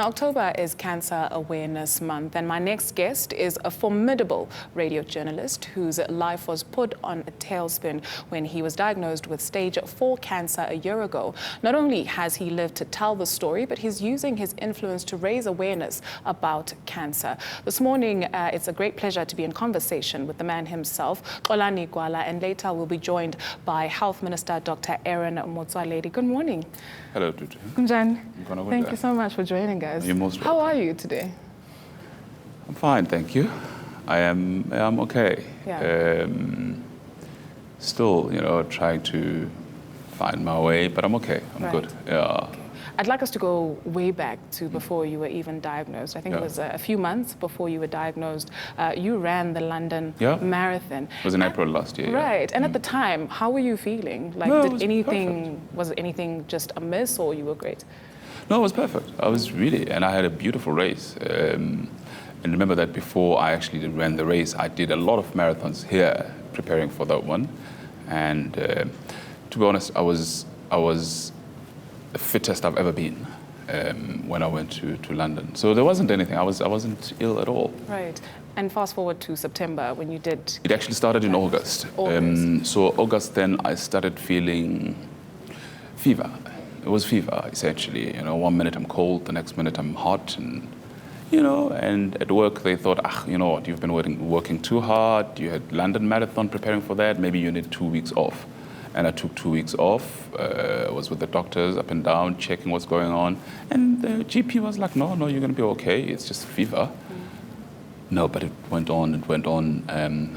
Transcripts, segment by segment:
October is Cancer Awareness Month, and my next guest is a formidable radio journalist whose life was put on a tailspin when he was diagnosed with stage 4 cancer a year ago. Not only has he lived to tell the story, but he's using his influence to raise awareness about cancer. This morning, it's a great pleasure to be in conversation with the man himself, Xolani Gwala, and later we'll be joined by Health Minister Dr. Aaron Motsoaledi. Good morning. Hello, Tutu. Thank you so much for joining us. You're most How welcome. are you today? I'm fine, thank you. I'm okay. Yeah. Still, trying to find my way, but I'm okay. I'm Right. good. Yeah. Okay. I'd like us to go way back to before you were even diagnosed. I think it was a few months before you were diagnosed. You ran the London Marathon. It was in April last year. Right. And at the time, how were you feeling? Like, No, it was was anything just amiss, or you were great? No, it was perfect. I was really, and I had a beautiful race. And remember that before I actually ran the race, I did a lot of marathons here preparing for that one. And to be honest, I was the fittest I've ever been when I went to London. So there wasn't anything. I wasn't ill at all. Right. And fast forward to September when you did. It actually started in August. So August, then I started feeling fever. It was fever, essentially. 1 minute I'm cold, the next minute I'm hot, and at work they thought, you know what, you've been working too hard. You had London Marathon preparing for that. Maybe you need 2 weeks off. And I took 2 weeks off. I was with the doctors up and down, checking what's going on. And the GP was like, no, you're going to be okay. It's just fever. No, but it went on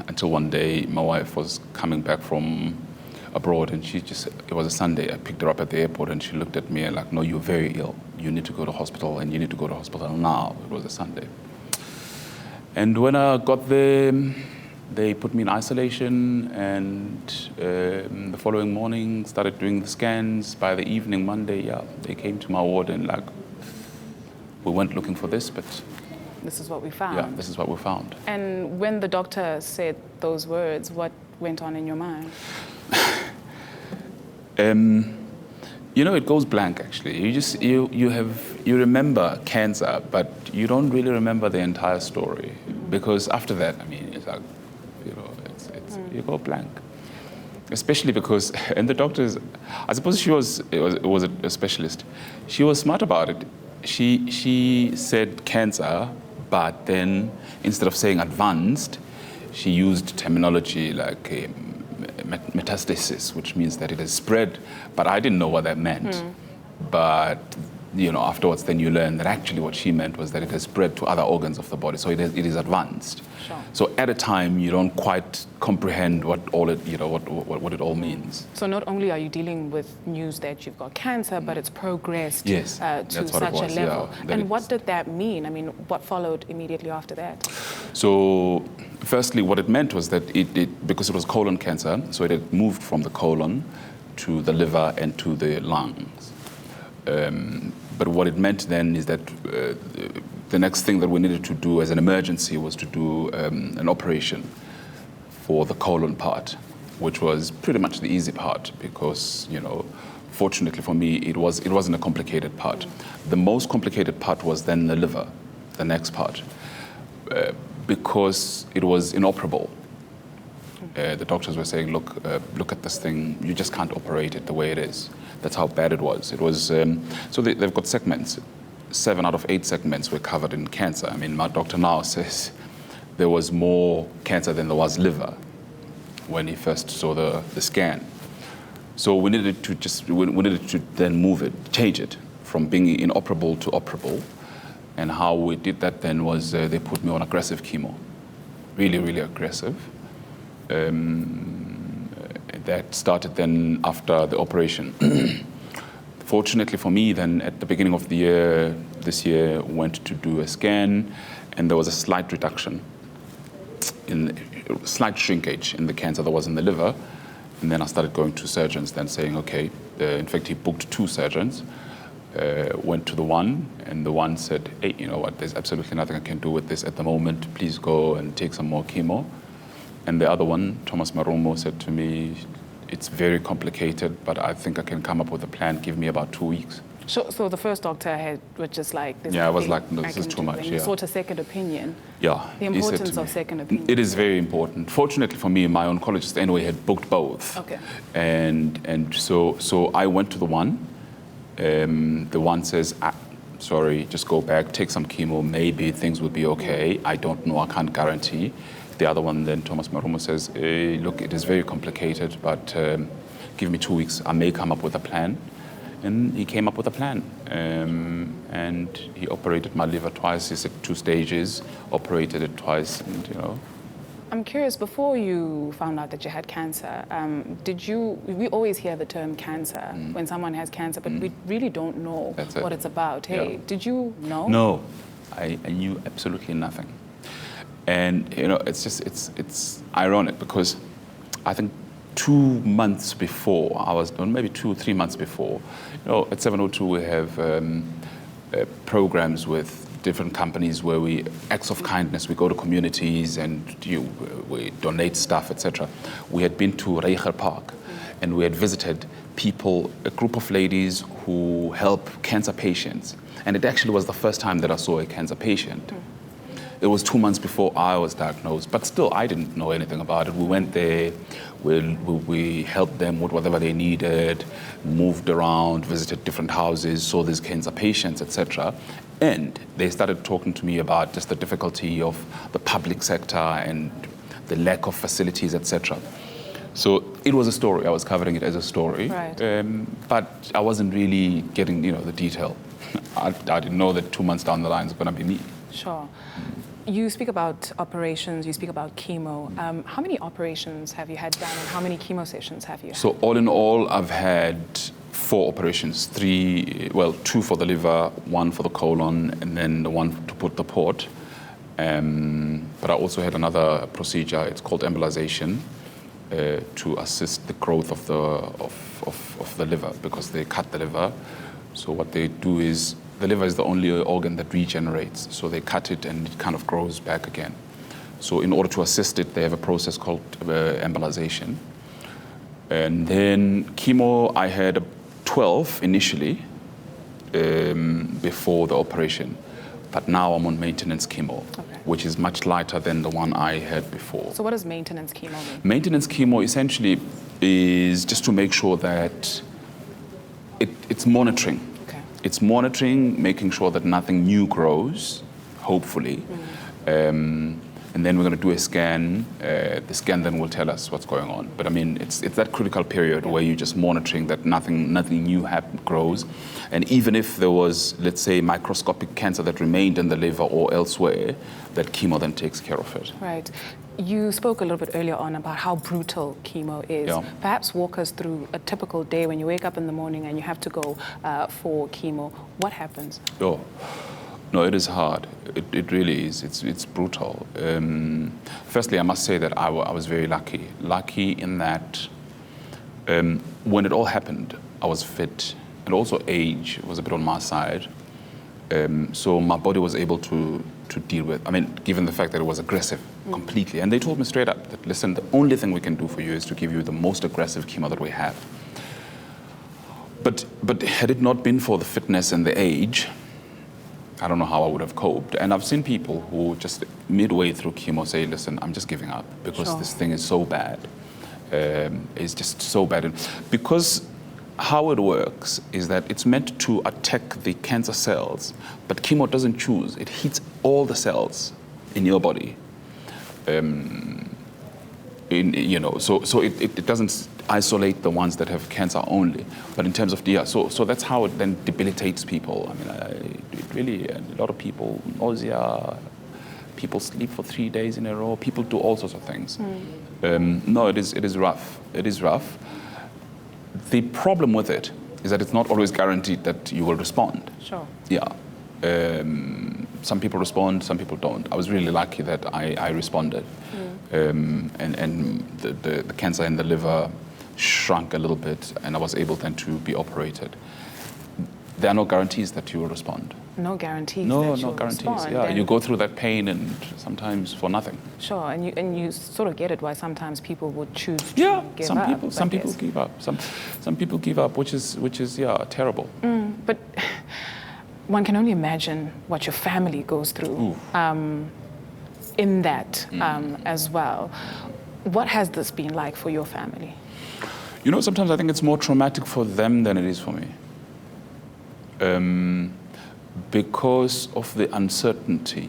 until one day my wife was coming back from abroad, and it was a Sunday. I picked her up at the airport, and she looked at me and like, no, you're very ill. You need to go to hospital, and you need to go to hospital now. It was a Sunday. And when I got there, they put me in isolation, and the following morning started doing the scans. By the evening, Monday, they came to my ward and like, we went looking for this, but This is what we found. yeah, this is what we found. And when the doctor said those words, what went on in your mind? It goes blank actually. You remember cancer, but you don't really remember the entire story, because after that, it's like, you go blank. Especially because, and the doctors, I suppose she was a specialist. She was smart about it. She said cancer, but then instead of saying advanced, she used terminology like metastasis, which means that it has spread, but I didn't know what that meant. But afterwards then you learn that actually what she meant was that it has spread to other organs of the body, so it is advanced. Sure. So at a time you don't quite comprehend what it all means. So not only are you dealing with news that you've got cancer, but it's progressed to such a level. And what did that mean? What followed immediately after that? So firstly, what it meant was that because it was colon cancer, so it had moved from the colon to the liver and to the lungs. But what it meant then is that the next thing that we needed to do as an emergency was to do an operation for the colon part, which was pretty much the easy part because, fortunately for me, it wasn't a complicated part. The most complicated part was then the liver, the next part, because it was inoperable. The doctors were saying, look at this thing, you just can't operate it the way it is. That's how bad it was. It was, so they've got segments. 7 out of 8 segments were covered in cancer. My doctor now says there was more cancer than there was liver when he first saw the scan. So we needed to then move it, change it from being inoperable to operable. And how we did that then was they put me on aggressive chemo, really, really aggressive. That started then after the operation. Fortunately for me, then at the beginning of the year, this year, went to do a scan, and there was a slight reduction, slight shrinkage in the cancer that was in the liver. And then I started going to surgeons, then saying, okay, in fact, he booked 2 surgeons, went to the one, and the one said, hey, you know what, there's absolutely nothing I can do with this at the moment. Please go and take some more chemo. And the other one, Thomas Marumo, said to me, it's very complicated, but I think I can come up with a plan. Give me about 2 weeks. So the first doctor was just like, this I was like, no, this is too much. And you sought a second opinion. Yeah. The importance of second opinion. It is very important. Fortunately for me, my oncologist anyway had booked both. Okay. And so I went to the one. The one says, sorry, just go back, take some chemo, maybe things will be okay. I don't know, I can't guarantee. The other one then, Thomas Marumo, says, look, it is very complicated, but give me 2 weeks, I may come up with a plan. And he came up with a plan. And he operated my liver twice. He said 2 stages, operated it twice, and you know. I'm curious, before you found out that you had cancer, we always hear the term cancer when someone has cancer, but we really don't know what it's about. Hey, did you know? No, I knew absolutely nothing. And you know, it's ironic because I think 2 months before, maybe 2 or 3 months before, you know, at 702 we have programs with different companies where we, acts of kindness, we go to communities and we donate stuff, etc. We had been to Reicher Park and we had visited people, a group of ladies who help cancer patients. And it actually was the first time that I saw a cancer patient. It was 2 months before I was diagnosed, but still I didn't know anything about it. We went there, we helped them with whatever they needed, moved around, visited different houses, saw these cancer patients, etc. And they started talking to me about just the difficulty of the public sector and the lack of facilities, etc. So it was a story. I was covering it as a story, but I wasn't really getting, the detail. I didn't know that 2 months down the line it's going to be me. Sure. You speak about operations, you speak about chemo. How many operations have you had done and how many chemo sessions have you had? So all in all, I've had 4 operations, 2 for the liver, 1 for the colon, and then the 1 to put the port. But I also had another procedure, it's called embolization, to assist the growth of the liver because they cut the liver. So what they do is, the liver is the only organ that regenerates. So they cut it and it kind of grows back again. So in order to assist it, they have a process called embolization. And then chemo, I had 12 initially before the operation. But now I'm on maintenance chemo, which is much lighter than the one I had before. So what does maintenance chemo mean? Maintenance chemo essentially is just to make sure that it's monitoring. It's monitoring, making sure that nothing new grows, hopefully. And then we're going to do a scan. The scan then will tell us what's going on. But I mean, it's that critical period where you're just monitoring that nothing new grows. And even if there was, let's say, microscopic cancer that remained in the liver or elsewhere, that chemo then takes care of it. Right. You spoke a little bit earlier on about how brutal chemo is. Yeah. Perhaps walk us through a typical day when you wake up in the morning and you have to go for chemo. What happens? Oh, no, it is hard. It really is. It's brutal. Firstly, I must say that I was very lucky. Lucky in that when it all happened, I was fit. And also age was a bit on my side. So my body was able to deal with, given the fact that it was aggressive completely. And they told me straight up that, listen, the only thing we can do for you is to give you the most aggressive chemo that we have. But had it not been for the fitness and the age, I don't know how I would have coped. And I've seen people who just midway through chemo say, listen, I'm just giving up because this thing is so bad. It's just so bad. Because how it works is that it's meant to attack the cancer cells, but chemo doesn't choose. It hits all the cells in your body. So it doesn't isolate the ones that have cancer only. But in terms of so that's how it then debilitates people. It really, a lot of people, nausea, people sleep for 3 days in a row, people do all sorts of things. No, it is rough. It is rough. The problem with it is that it's not always guaranteed that you will respond. Sure. Yeah. Some people respond, some people don't. I was really lucky that I responded. And the cancer in the liver shrunk a little bit and I was able then to be operated. There are no guarantees that you will respond. no guarantees. No, that no you'll guarantees. respond. Yeah, And you go through that pain and sometimes for nothing. sure, and you sort of get it why sometimes people would choose to give some up. people give up. Some people give up, which is terrible. But one can only imagine what your family goes through in that as well. What has this been like for your family? You know, sometimes I think it's more traumatic for them than it is for me. Because of the uncertainty.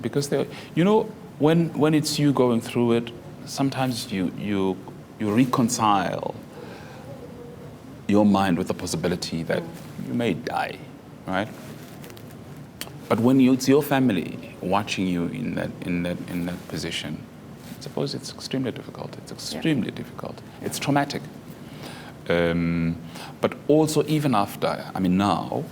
Because when it's you going through it, sometimes you reconcile your mind with the possibility that you may die, right? But when it's your family watching you in that position, I suppose it's extremely difficult. It's extremely difficult. It's traumatic. But also even after, now,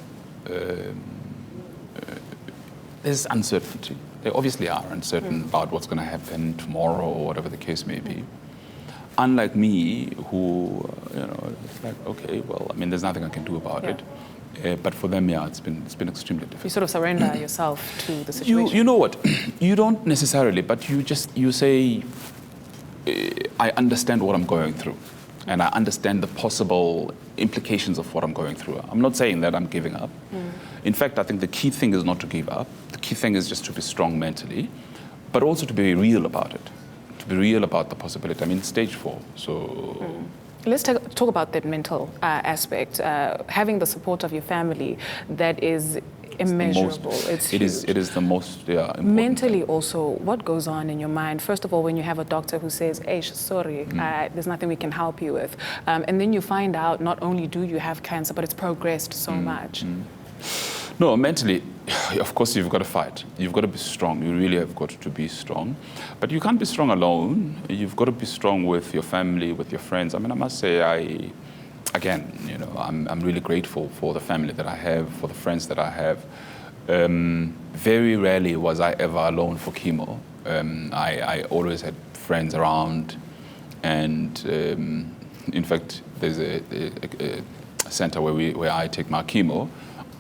there's uncertainty. They obviously are uncertain about what's going to happen tomorrow or whatever the case may be. Unlike me, who, it's like, okay, well, there's nothing I can do about it. But for them, it's been extremely difficult. You sort of surrender yourself to the situation. You know what? You don't necessarily, but you say, I understand what I'm going through. And I understand the possible implications of what I'm going through. I'm not saying that I'm giving up. In fact, I think the key thing is not to give up. The key thing is just to be strong mentally, but also to be real about it, to be real about the possibility. It's stage 4, so... Let's talk about that mental aspect. Having the support of your family, that is immeasurable. It's huge. It is the most important mentally thing. Also, what goes on in your mind? First of all, when you have a doctor who says, sorry, there's nothing we can help you with. And then you find out not only do you have cancer, but it's progressed so much. No, mentally, of course, you've got to fight. You've got to be strong. You really have got to be strong. But you can't be strong alone. You've got to be strong with your family, with your friends. I must say, I'm really grateful for the family that I have, for the friends that I have. Very rarely was I ever alone for chemo. I always had friends around. And in fact, there's a center where I take my chemo.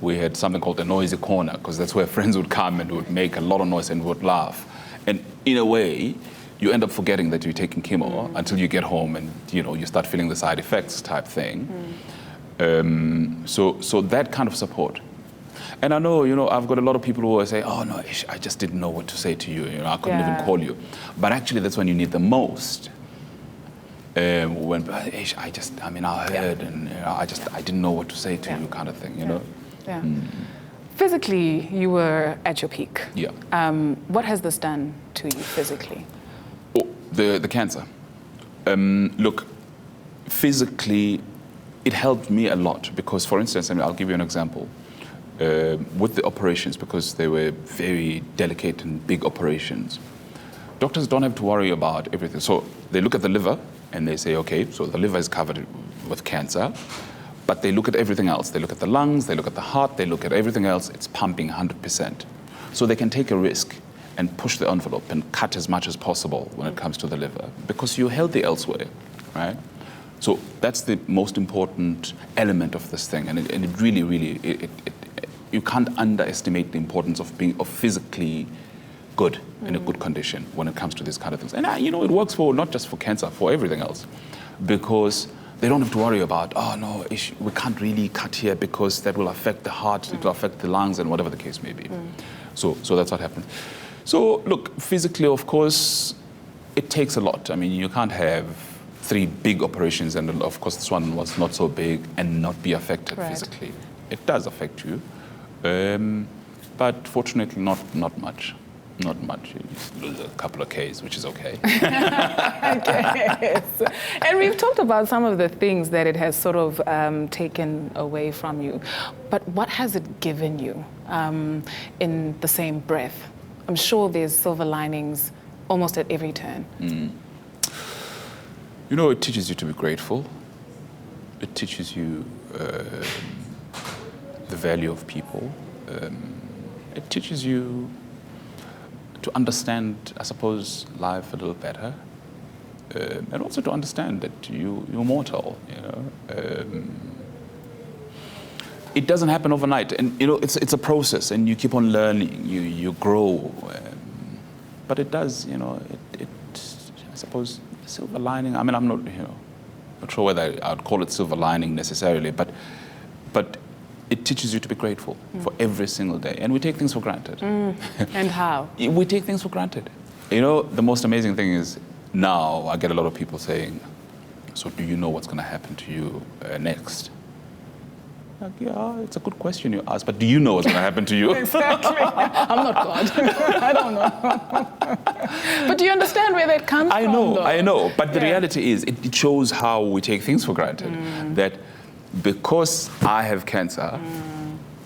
We had something called a noisy corner, because that's where friends would come and would make a lot of noise and would laugh. And in a way, you end up forgetting that you're taking chemo until you get home and you start feeling the side effects type thing. So that kind of support. And I know, I've got a lot of people who say, oh no, I just didn't know what to say to you. I couldn't even call you. But actually, that's when you need the most. When I heard and I didn't know what to say to you, kind of thing, you know. Yeah. Physically, you were at your peak. Yeah. What has this done to you physically? Oh, the cancer. Look, physically, it helped me a lot because, for instance, I'll give you an example. With the operations, because they were very delicate and big operations, doctors don't have to worry about everything. So they look at the liver and they say, okay, so the liver is covered with cancer, but they look at everything else. They look at the lungs, they look at the heart, they look at everything else. It's pumping 100%. So they can take a risk and push the envelope and cut as much as possible when it comes to the liver, because you're healthy elsewhere, right? So that's the most important element of this thing, and it really, you can't underestimate the importance of being physically good, in a good condition when it comes to these kind of things. And it works for not just for cancer, for everything else, because they don't have to worry about, oh no, we can't really cut here because that will affect the heart, it will affect the lungs, and whatever the case may be. So that's what happened. So look, physically, of course, it takes a lot. You can't have 3 big operations, and of course this one was not so big, and not be affected physically. It does affect you, but fortunately not much. Not much. You just lose a couple of Ks, which is okay. Yes. And we've talked about some of the things that it has sort of taken away from you. But what has it given you in the same breath? I'm sure there's silver linings almost at every turn. It teaches you to be grateful. It teaches you the value of people. It teaches you to understand, I suppose, life a little better, and also to understand that you're mortal. it doesn't happen overnight. And, you know, it's a process, and you keep on learning, you grow. But it does, you know, I suppose, silver lining. I mean, I'm not, you know, not sure whether I'd call it silver lining necessarily, but it teaches you to be grateful for every single day. And we take things for granted. And how? We take things for granted. You know, the most amazing thing is now I get a lot of people saying, so do you know what's going to happen to you next? Like, yeah, it's a good question you ask, but do you know what's going to happen to you? Exactly. I'm not God. I don't know. But do you understand where that comes from? I know. But the reality is, it shows how we take things for granted. That because I have cancer,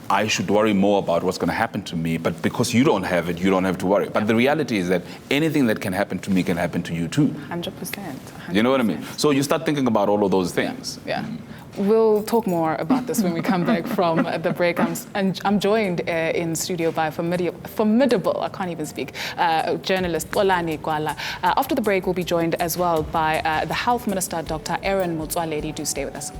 I should worry more about what's going to happen to me. But because you don't have it, you don't have to worry. But the reality is that anything that can happen to me can happen to you too. 100%. You know what I mean? So you start thinking about all of those things. Yeah. We'll talk more about this when we come back from the break. I'm joined in studio by formidable, I can't even speak, journalist Xolani Gwala. After the break, we'll be joined as well by the Health Minister, Dr. Aaron Motsoaledi. Do stay with us.